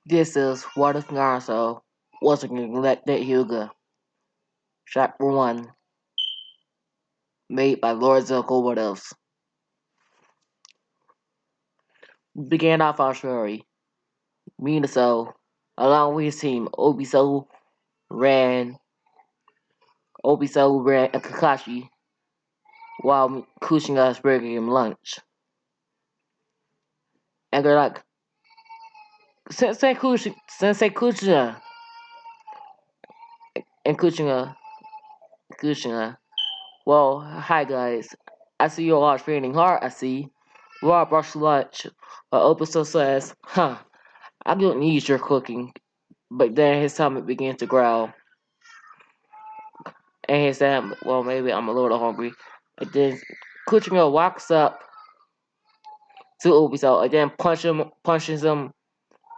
This is What If Naruto Was a Neglected Hyuga, Chapter 1, made by Lord Zoko What Ifs. We began off our story. Minato, along with his team, Obiso ran a Kakashi while Kushina is bringing him lunch. And they're like, Sensei Kushina, and Kushina, well, hi guys. I see you all are training hard, I see. Raw brush lunch. Obiso says, I don't need your cooking. But then his stomach begins to growl. And he said, well, maybe I'm a little hungry. And then Kuchino walks up to Obiso and then punches him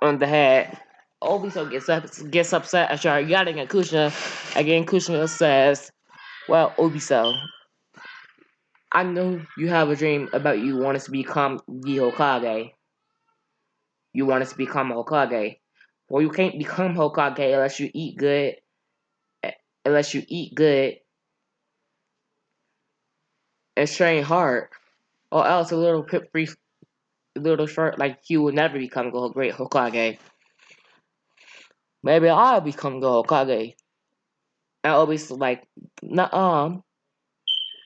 on the head. Obiso gets upset and starts yelling at Kushina. Again, Kushina says, well, Obiso, I know you have a dream about you wanting to become the Hokage. You want to become a Hokage. Well, you can't become Hokage unless you eat good and train hard, or else a little short like you will never become a great Hokage. Maybe I'll become the Hokage. And Obi's like, nuh-uh,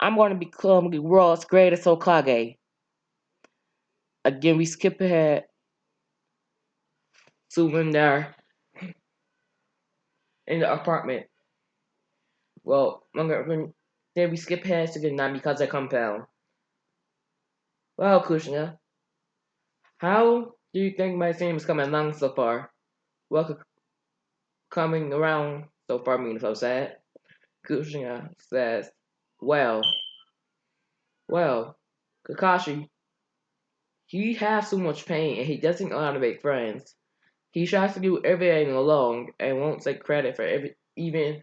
I'm going to become the world's greatest Hokage. Again, we skip ahead to when they're in the apartment. Well, then we skip ahead to the night because they compound. Well, Kushina, how do you think my team is coming along so far? Well, coming around so far means so sad. Kushina says, well, Kakashi, he has so much pain and he doesn't know how to make friends. He tries to do everything alone and won't take credit for even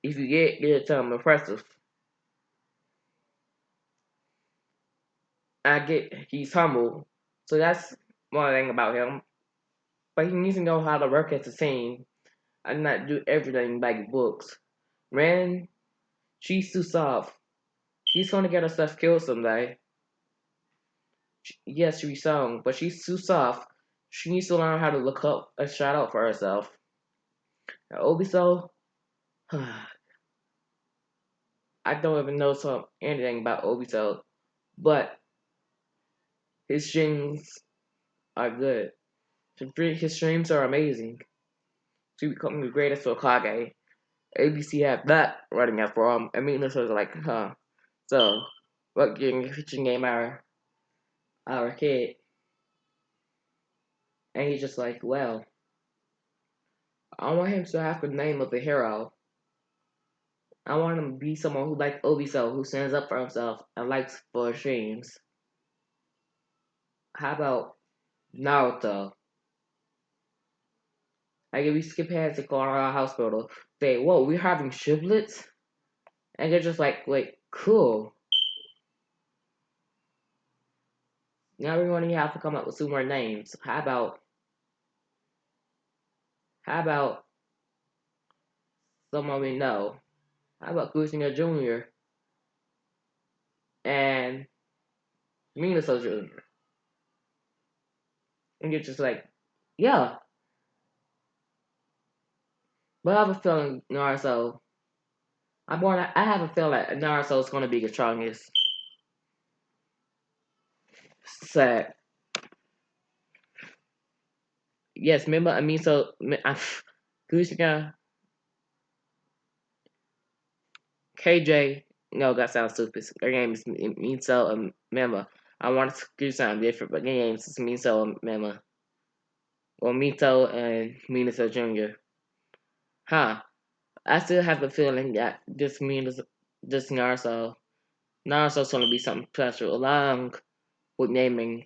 if you get something impressive. I get he's humble, so that's one thing about him. But he needs to know how to work as a team and not do everything like books. Ren, she's too soft. She's gonna get herself killed someday. Yes, she's strong, but she's too soft. She needs to learn how to look up and shout out for herself. Now, Obiso, I don't even know anything about Obiso, but his dreams are good. His dreams are amazing. To become the greatest Hokage. ABC have that running out for him. I mean, this was like, so, what kitchen game our kid? And he's just like, well, I want him to have the name of a hero. I want him to be someone who like Obiso, who stands up for himself and likes for his dreams. How about Naruto? Like if we skip ahead to Colorado Hospital, say, whoa, we're having triplets? And they're just like, wait, cool. Now we're going to have to come up with two more names. How about someone we know? How about Kushina Jr. and Minato Jr.? And you're just like, yeah. But I have a feeling Naruto. I have a feeling that Naruto is going to be the strongest. Sad. Yes, remember Amiso, Kushina, KJ. No, that sounds stupid. Their name is Miso and Mema. I wanted to do something different, but their names is Miso and Mema. Or Mito and Minato Jr. Huh. I still have a feeling that this Naruto's gonna be something special, along with naming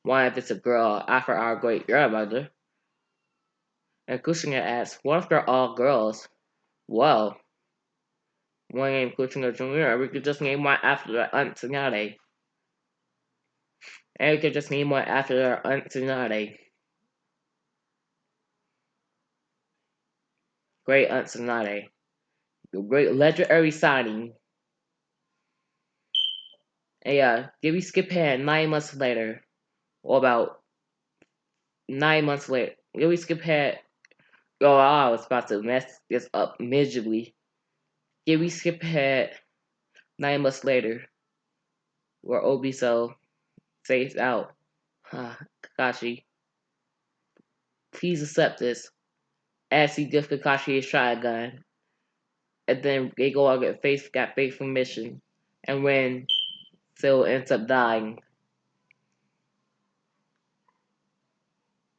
one if it's a girl after our great grandmother. And Kushina asks, what if they're all girls? Well, one named Kushina Jr., or we could just name one after their Aunt Tsunade. And we could just name one after their Aunt Tsunade. Great Aunt Tsunade. The great legendary signing. And yeah, then we skip ahead 9 months later, or about 9 months later. Then we skip ahead. Oh, I was about to mess this up miserably. Then we skip ahead 9 months later, where Obito says out, Kakashi, please accept this. As he gives Kakashi his shotgun. And then they go out and get got faithful mission. And when Phil ends up dying.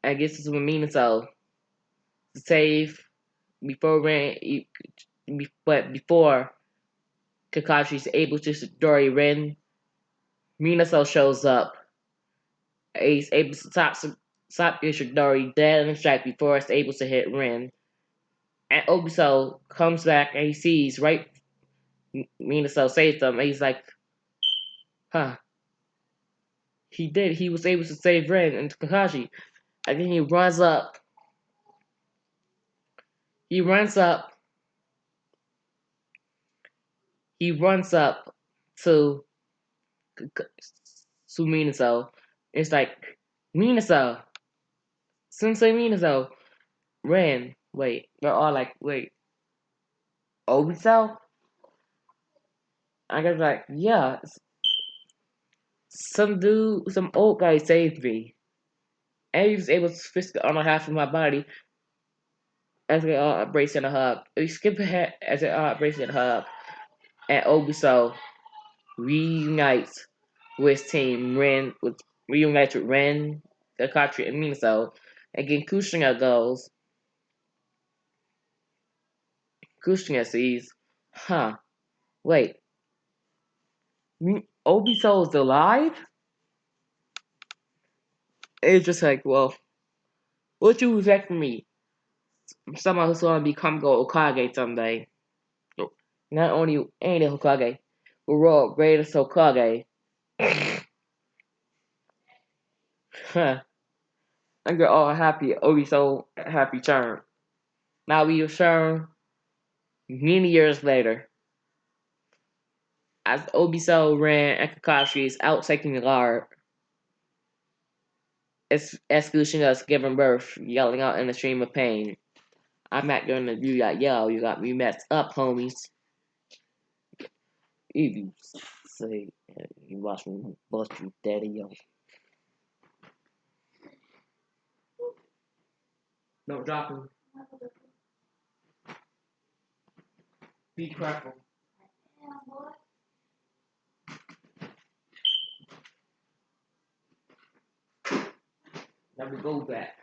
I guess it's with Minato to save before Ren, but before Kakashi's able to destroy Ren, Minato shows up. He's able to stop Ishidori dead in the strike before it's able to hit Ren. And Obito comes back and he sees right Minato saves them and he's like, huh. He did. He was able to save Ren and Kakashi. And then he runs up. He runs up. He runs up to Minato. It's like, Minato. Sensei Minato. Ren. Wait. They're all like, wait. Obito? I was like, yeah. Some dude, some old guy saved me. And he was able to fist it on half of my body as they all embrace in a hug. We skip ahead as they all embrace in a hug. And Obito reunites with team Ren reunites with Ren, Kakashi, and Minato. Again, Kushina goes. Kushina sees, wait, Obito is alive? It's just like, well, what you expect from me? Someone who's gonna become Hokage someday. Not only any Hokage, but world greatest Hokage. Huh. And you're all happy, Obito happy turn. Now we return many years later. As Obito, Ren, and Kakashi is out taking the guard, Kushina is giving birth, yelling out in a stream of pain. I'm not gonna do that, yo. You got me messed up, homies. If you say you watch me bust you, daddy, yo. Don't drop him. Be careful. Now we go back.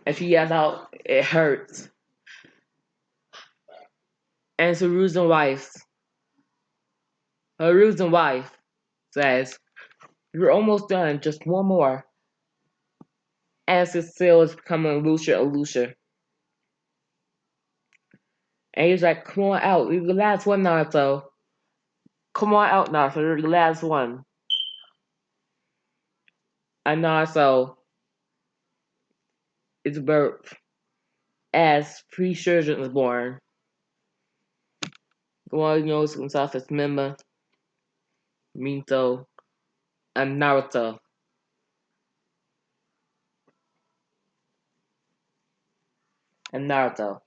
And she yells out, it hurts. And Saru's wife says, you're almost done, just one more. As his cell is becoming looser and looser. And he's like, come on out, you're the last one, Naruto. Come on out, Naruto, you're the last one. And Naruto is birthed as pre-surgeon is born. The one who knows himself as Mima, Minto, and Naruto. And Naruto.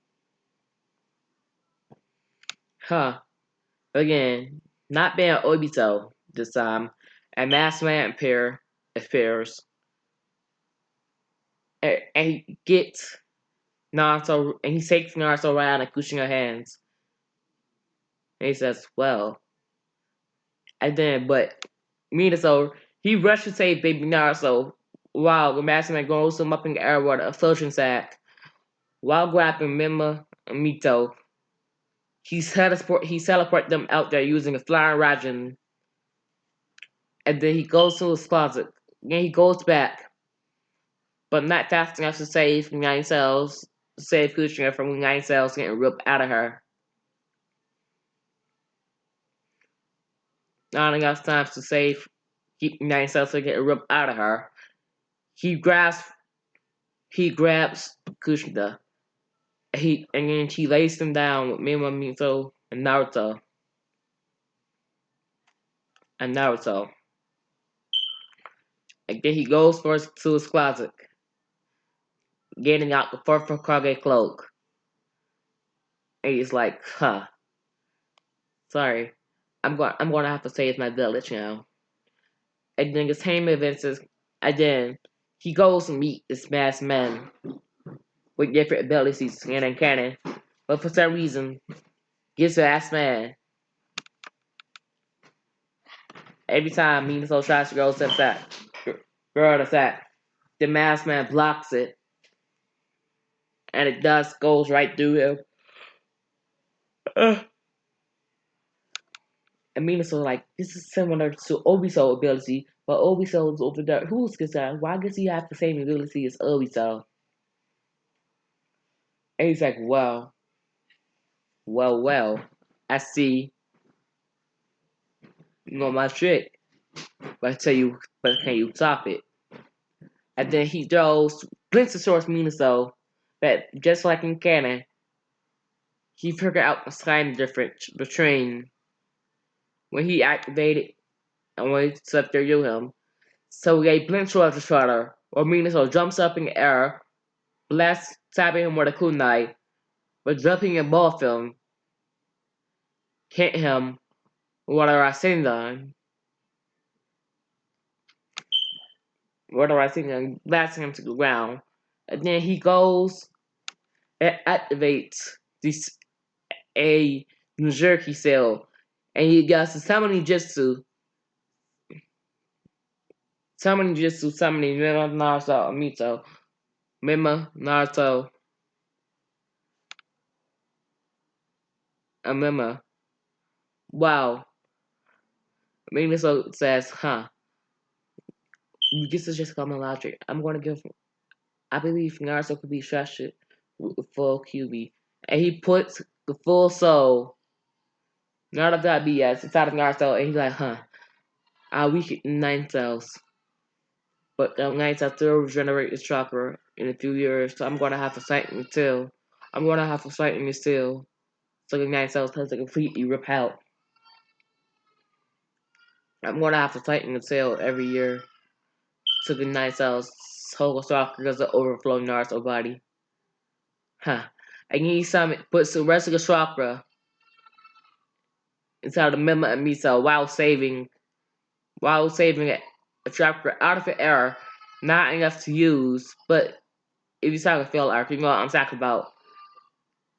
Again, not being Obito this time, and Masked Man appears, and he gets Naruto, and he takes Naruto around and pushing her hands. And he says, well, and then, but Minato, he rushed to save baby Naruto while the Masked Man goes him up in the air with a flotation sack. While grabbing Mima and Mito, he teleport them out there using a flying Rajan. And then he goes to his closet. Then he goes back, but not fast enough to save Nine Cells, save Kushner from Nine Cells getting ripped out of her. Not enough time to save keep Nine Cells from getting ripped out of her. He grabs Kushner And then he lays them down with Mima Miso and Naruto. And Naruto. And then he goes first to his closet, getting out the fourth Hokage cloak. And he's like, huh, sorry. I'm gonna have to save my village now. And then his team advances, and then he goes to meet this masked man with different abilities and cannon. But for some reason, gets the ass man. Every time Minato tries to go to attack, the masked man blocks it, and it does goes right through him. Uh, and Minato like, this is similar to Obito ability, but Obito's over there. Who's concerned? Why does he have the same ability as Obito? And he's like, well. I see. You know my trick, but I tell you, but can you top it? And then he throws glimpses towards Minato, but just like in canon, he figured out the time difference between when he activated and when he slept there to him. So they blink towards each other, or Minato jumps up in the air, blasts stabbing him with a kunai, but jumping above him, hit him with a Rasengan, blasting him to the ground. And then he goes and activates this a Nuzurki cell, and he gets summoning Mima, Naruto, Amito, Mima, Naruto, and Mima. Wow. Minato says, huh, this is just common logic. I believe Naruto could be trusted with full QB. And he puts the full soul, not of that BS, inside of Naruto, and he's like, huh, I'll weaken 9 cells. But the 9 cells still regenerate its chakra in a few years, so I'm gonna have to fight until. I'm gonna have to fight until so the 9 cells has to completely rip out. I'm gonna have to tighten the tail every year to the 9 cells whole chakra doesn't overflow Naruto body. Huh. And he puts the rest of the chakra inside the Mima and Miso while saving a chakra out of the air, not enough to use, but if you saw the fail arc, you know what I'm talking about.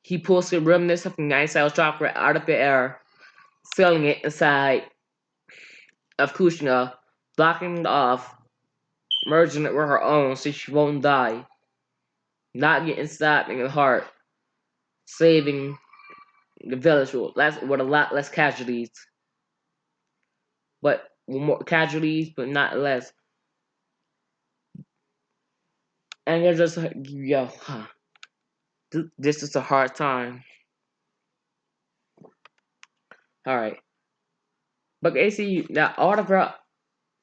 He pulls the remnants of the 9 cell chakra out of the air, sealing it inside of Kushina, blocking it off, merging it with her own so she won't die, not getting stabbed in the heart, saving the village with a lot less casualties, but more casualties, but not less. And they're just like, yo, huh, this is a hard time. All right, but basically, now all of her,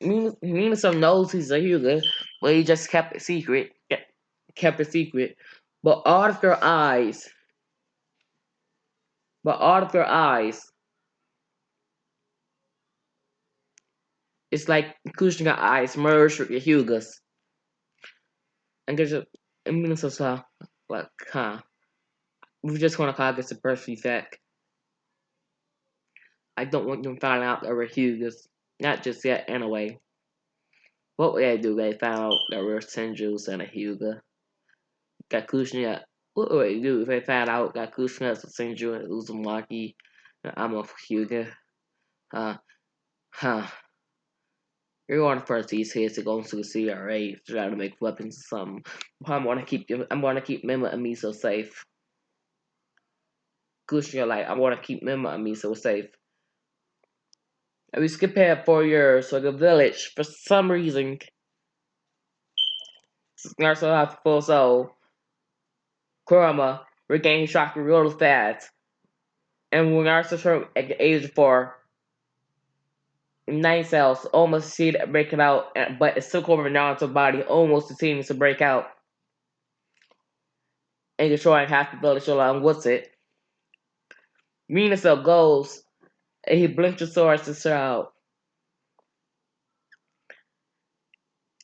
Minato knows he's a Hyuga, but he just kept it secret. Kept it secret. But all of their eyes, but all of their eyes, it's like Kushina eyes merged with the Hyugas. And there's a Minato's like, huh, we just want to call this a birth defect. I don't want them to find out that we're Hyugas. Not just yet, anyway. What would they do? They found out that we're Senjus and a Hyuga. Got Kushina. What would they do if they found out that Kushina's a Senju and Uzumaki and I'm a Hyuga? Huh. You're going to first these kids to go into the CRA to try to make weapons or something. I'm gonna keep Mima and Miso safe. Kushina like, I wanna keep Mima and Miso safe. And we skip ahead 4 years, so the village, for some reason, Naruto has full soul. Kurama regained chakra real fast. And when Naruto turned at the age of 4, 9 cells almost see it breaking out, but it took over Naruto's body, almost continuing to break out. and destroying half the village along with it. Minato goes and he blinks the swords to Shroud,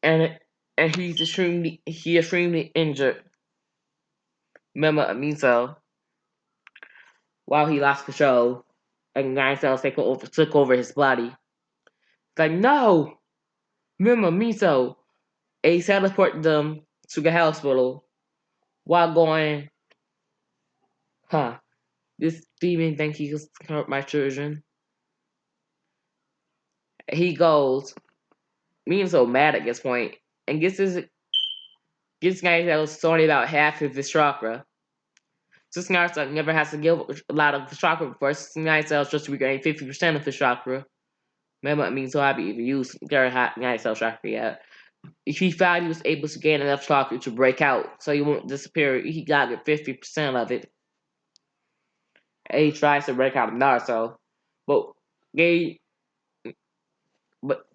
and extremely injured. Remember Minato while he lost control, and Nine Cells took over his body. It's like no, remember Minato, and he teleported them to the hospital while going, huh? This demon think he can hurt my children. He goes, being so mad at this point, and gets Naruto only about half of his chakra. Since Naruto never has to give a lot of the chakra before, Naruto just regained 50% of his chakra. Remember, I mean, so happy to use their Naruto chakra yet. He found he was able to gain enough chakra to break out, so he won't disappear. He got 50% of it. And he tries to break out of Naruto, but they but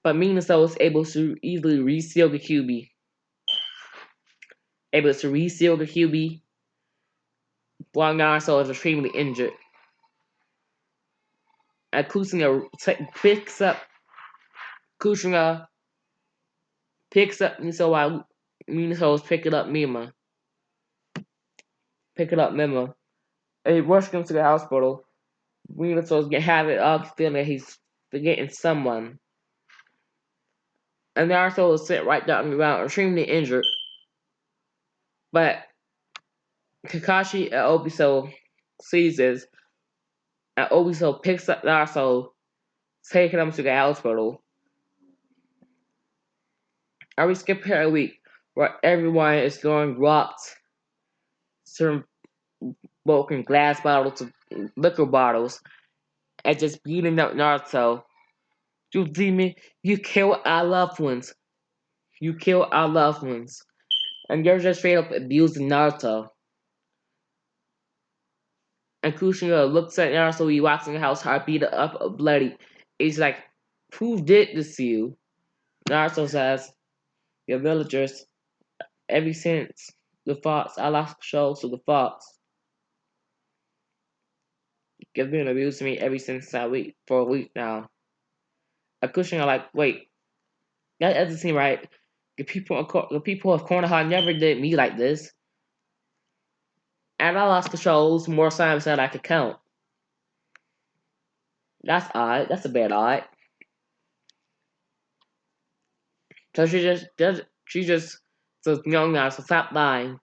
but Minato was able to easily reseal the QB. Able to reseal the QB while Naruto is extremely injured. And Kushina picks up Minato while Minato is picking up Mima. And he rushes him to the hospital. Minato's having a feeling that he's forgetting someone. And Naruto is sitting right down on the ground, extremely injured. But Kakashi and Obito sees this, and Obito picks up Naruto, taking him to the hospital. And we skip here a week where everyone is throwing rocks, certain broken glass bottles to liquor bottles, and just beating up Naruto. You demon, you kill our loved ones. You kill our loved ones. And you're just straight up abusing Naruto. And Kushina looks at Naruto, he walks in the house, heart beat up, bloody. He's like, who did this to you? Naruto says, your villagers, ever since the fox, I lost control to the fox. You've been abusing me ever since that week, for a week now. And Kushina like, wait, that doesn't seem right. The people of Konoha never did me like this. And I lost controls more times than I could count. That's odd. That's a bad odd. So she just says, no, now, so stop lying.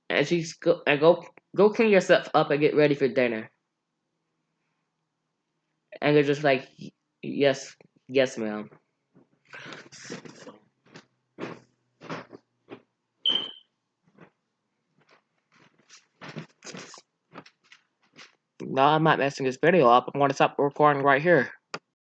And go clean yourself up and get ready for dinner. And they're just like, yes, yes, ma'am. No, I'm not messing this video up. I'm going to stop recording right here.